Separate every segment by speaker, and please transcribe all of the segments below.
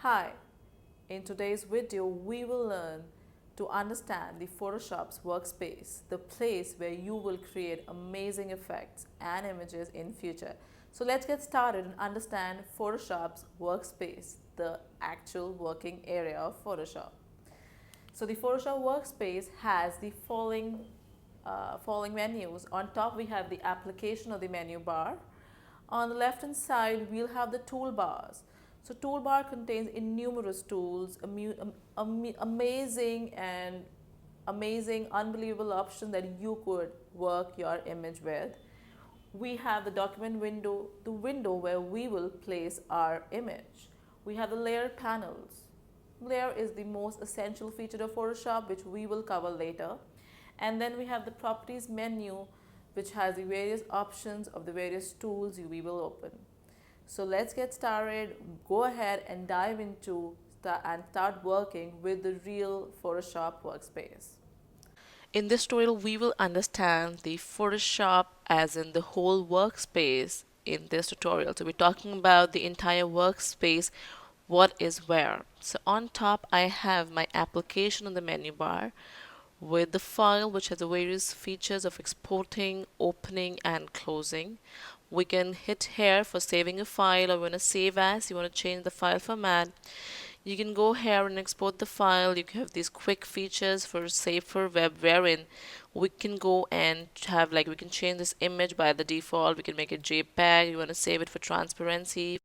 Speaker 1: Hi, in today's video we will learn to understand the Photoshop's workspace, the place where you will create amazing effects and images in future. So let's get started and understand Photoshop's workspace, the actual working area of Photoshop. So the Photoshop workspace has the following menus. On top we have the application or the menu bar. On the left hand side we'll have the toolbars. So toolbar contains innumerous tools, amazing, unbelievable options that you could work your image with. We have the document window, the window where we will place our image. We have the layer panels. Layer is the most essential feature of Photoshop, which we will cover later. And then we have the properties menu, which has the various options of the various tools we will open. So let's get started. Go ahead and dive into and start working with the real Photoshop workspace. In this tutorial, we will understand the Photoshop as in the whole workspace in this tutorial. So we're talking about the entire workspace, what is where. So on top, I have my application on the menu bar with the file which has the various features of exporting, opening and closing. We can hit here for saving a file, or when to save as, you want to change the file format. You can go here and export the file. You can have these quick features for save for web, wherein we can go and have, like, we can change this image by the default. We can make it JPEG. You want to save it for transparency,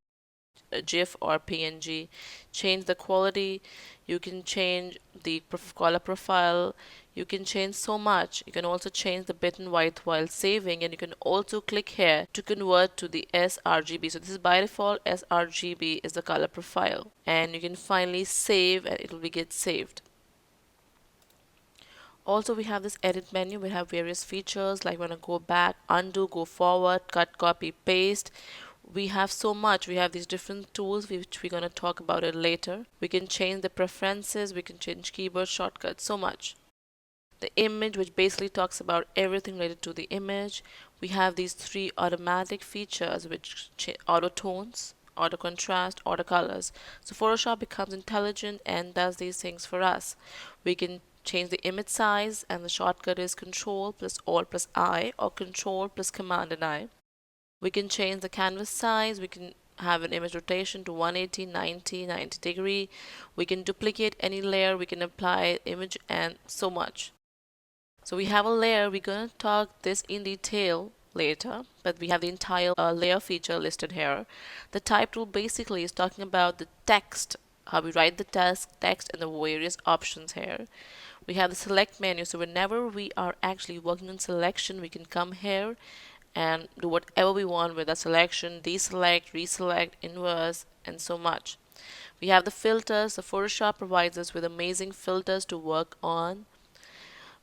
Speaker 1: GIF or PNG. Change the quality. You can change the color profile. You can change so much. You can also change the bit and white while saving, and you can also click here to convert to the sRGB. So this is by default, sRGB is the color profile, and you can finally save and it will get saved. Also, we have this edit menu. We have various features like when I go back, undo, go forward, cut, copy, paste. We have so much. We have these different tools which we're going to talk about it later. We can change the preferences. We can change keyboard shortcuts, so much. The image, which basically talks about everything related to the image. We have these three automatic features which auto tones, auto contrast, auto colors. So Photoshop becomes intelligent and does these things for us. We can change the image size, and the shortcut is Control plus Alt plus I, or Control plus Command and I. We can change the canvas size. We can have an image rotation to 180, 90 degree. We can duplicate any layer. We can apply image and so much. So we have a layer. We're going to talk this in detail later, but we have the entire layer feature listed here. The type tool basically is talking about the text, how we write the text and the various options here. We have the select menu, so whenever we are actually working on selection, we can come here and do whatever we want with our selection, deselect, reselect, inverse, and so much. We have the filters. The Photoshop provides us with amazing filters to work on.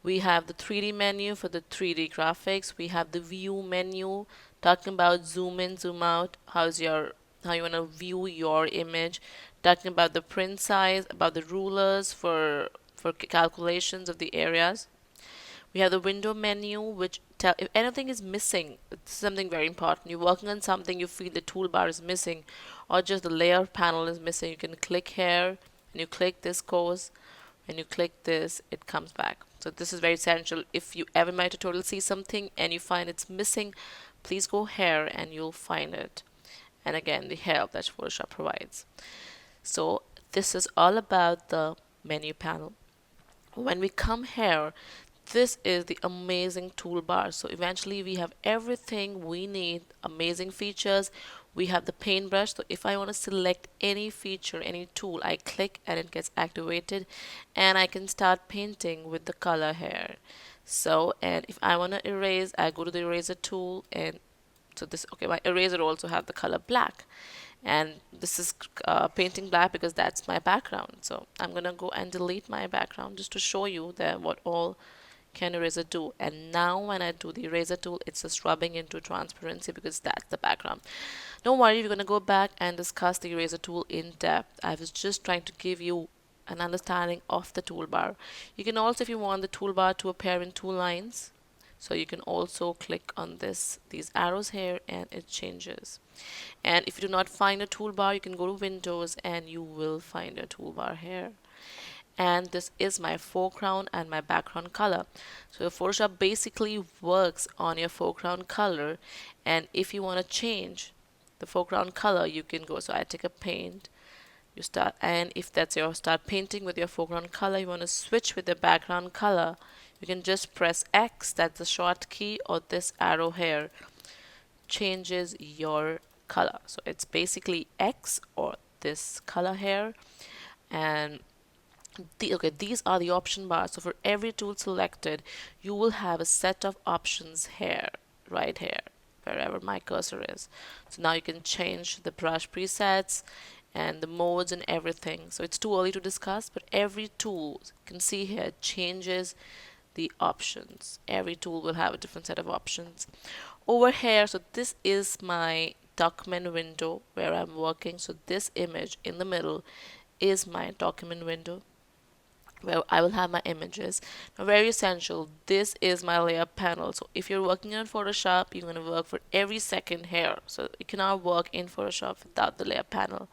Speaker 1: We have the 3D menu for the 3D graphics. We have the view menu talking about zoom in, zoom out, how you want to view your image, talking about the print size, about the rulers for calculations of the areas. We have the window menu, which tell if anything is missing. It's something very important. You're working on something, you feel the toolbar is missing, or just the layer panel is missing. You can click here, and you click this course. When you click this, it comes back. So this is very essential. If you ever in my tutorial see something and you find it's missing, please go here and you'll find it. And again, the help that Photoshop provides. So this is all about the menu panel. When we come here, this is the amazing toolbar. So eventually we have everything we need, amazing features. We have the paintbrush. So if I want to select any feature, any tool, I click and it gets activated, and I can start painting with the color here. So, and if I want to erase, I go to the eraser tool, and so this, okay, my eraser also have the color black, and this is painting black because that's my background. So I'm gonna go and delete my background just to show you that what all can eraser do. And now when I do the eraser tool, it's just rubbing into transparency because that's the background. Don't worry, we're going to go back and discuss the eraser tool in depth. I was just trying to give you an understanding of the toolbar. You can also, if you want the toolbar to appear in two lines, So you can also click on these arrows here and it changes. And if you do not find a toolbar, you can go to Windows and you will find a toolbar here. And this is my foreground and my background color. So Photoshop basically works on your foreground color, and if you want to change the foreground color, you can go. So I take a paint, you start, and if that's your start painting with your foreground color, you want to switch with the background color, you can just press X, that's the short key, or this arrow here changes your color. So it's basically X or this color here. And okay, these are the option bars. So for every tool selected, you will have a set of options here, right here, wherever my cursor is. So now you can change the brush presets and the modes and everything. So it's too early to discuss, but every tool you can see here changes the options. Every tool will have a different set of options. Over here, so this is my document window where I'm working. So this image in the middle is my document window where I will have my images. Now, very essential, this is my layer panel. So if you're working in Photoshop, you're going to work for every second here. So you cannot work in Photoshop without the layer panel.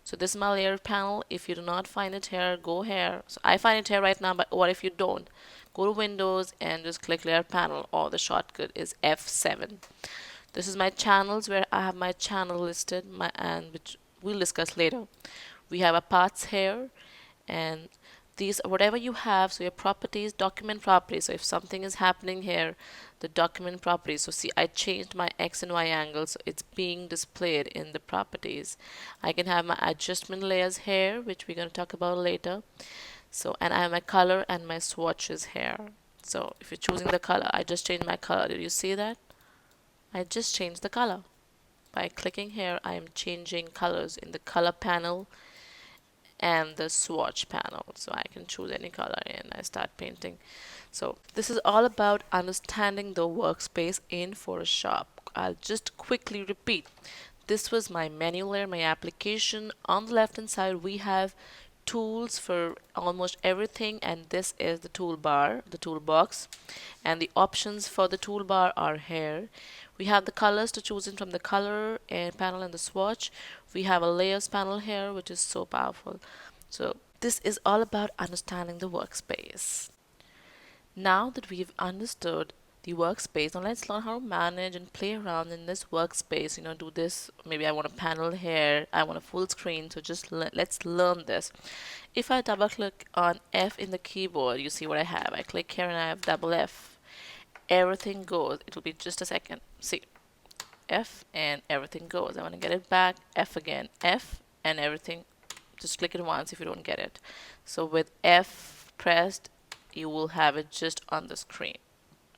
Speaker 1: So this is my layer panel. If you do not find it here, go here. So I find it here right now, but what if you don't? Go to Windows and just click layer panel, or the shortcut is F7. This is my channels where I have my channel listed, and which we'll discuss later. We have a paths here, and these whatever you have, so your properties, document properties. So if something is happening here, the document properties. So see, I changed my X and Y angle, so it's being displayed in the properties. I can have my adjustment layers here, which we're going to talk about later. So, and I have my color and my swatches here. So if you're choosing the color, I just changed my color. Did you see that? I just changed the color. By clicking here, I am changing colors in the color panel and the swatch panel. So I can choose any color and I start painting. So this is all about understanding the workspace in Photoshop. I'll just quickly repeat. This was my menu layer, my application. On the left hand side, we have tools for almost everything, and this is the toolbar, the toolbox, and the options for the toolbar are here. We have the colors to choose in from the color and panel and the swatch. We have a layers panel here, which is so powerful. So this is all about understanding the workspace. Now that we've understood the workspace, now let's learn how to manage and play around in this workspace. Do this. Maybe I want a panel here, I want a full screen. So just let's learn this. If I double click on F in the keyboard, you see what I have. I click here and I have double F. Everything goes. It'll be just a second. See, F and everything goes. I want to get it back. F again. F and everything. Just click it once if you don't get it. So with F pressed, you will have it just on the screen,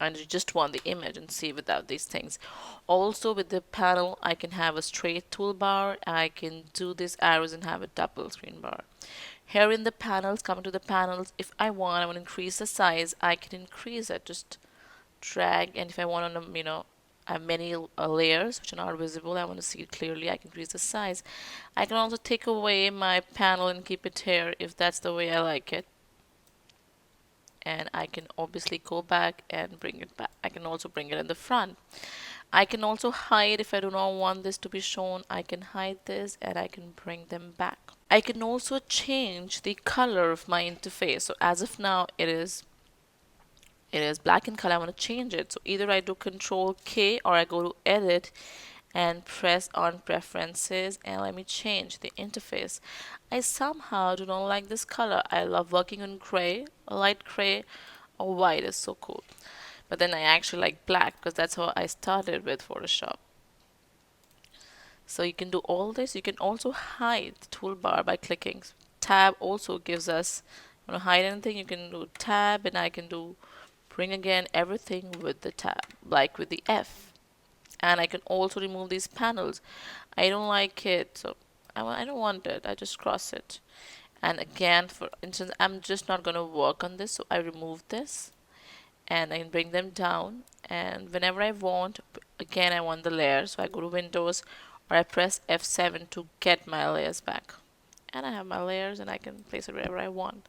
Speaker 1: and you just want the image and see without these things. Also with the panel, I can have a straight toolbar. I can do these arrows and have a double screen bar. Here in the panels, come to the panels. If I want to increase the size, I can increase it. Just drag, and if I want to, I have many layers which are not visible, I want to see it clearly, I can increase the size. I can also take away my panel and keep it here if that's the way I like it. And I can obviously go back and bring it back. I can also bring it in the front. I can also hide if I do not want this to be shown. I can hide this and I can bring them back. I can also change the color of my interface. So as of now, it is black in color. I want to change it. So either I do Control K or I go to Edit and press on Preferences, and let me change the interface. I somehow do not like this color. I love working on gray, light gray, or white is so cool. But then I actually like black because that's how I started with Photoshop. So you can do all this. You can also hide the toolbar by clicking Tab. Also gives us, you want to hide anything, you can do Tab, and I can do bring again everything with the tab, like with the F. And I can also remove these panels. I don't like it, so I don't want it. I just cross it. And again, for instance, I'm just not going to work on this, so I remove this and I can bring them down. And whenever I want, again, I want the layer, so I go to Windows or I press F7 to get my layers back. And I have my layers and I can place it wherever I want.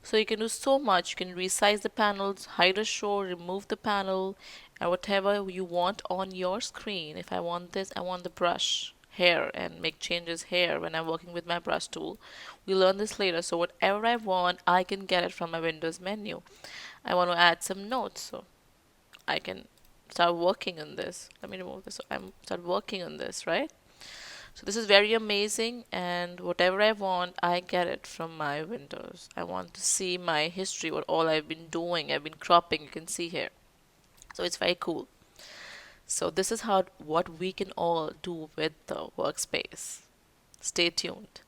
Speaker 1: So you can do so much. You can resize the panels, hide or show, remove the panel, and whatever you want on your screen. If I want this, I want the brush here and make changes here when I'm working with my brush tool. We learn this later. So whatever I want, I can get it from my Windows menu. I want to add some notes, so I can start working on this. Let me remove this. So I'm start working on this, right? So this is very amazing, and whatever I want, I get it from my Windows. I want to see my history, what all I've been doing. I've been cropping, you can see here. So it's very cool. So this is how what we can all do with the workspace. Stay tuned.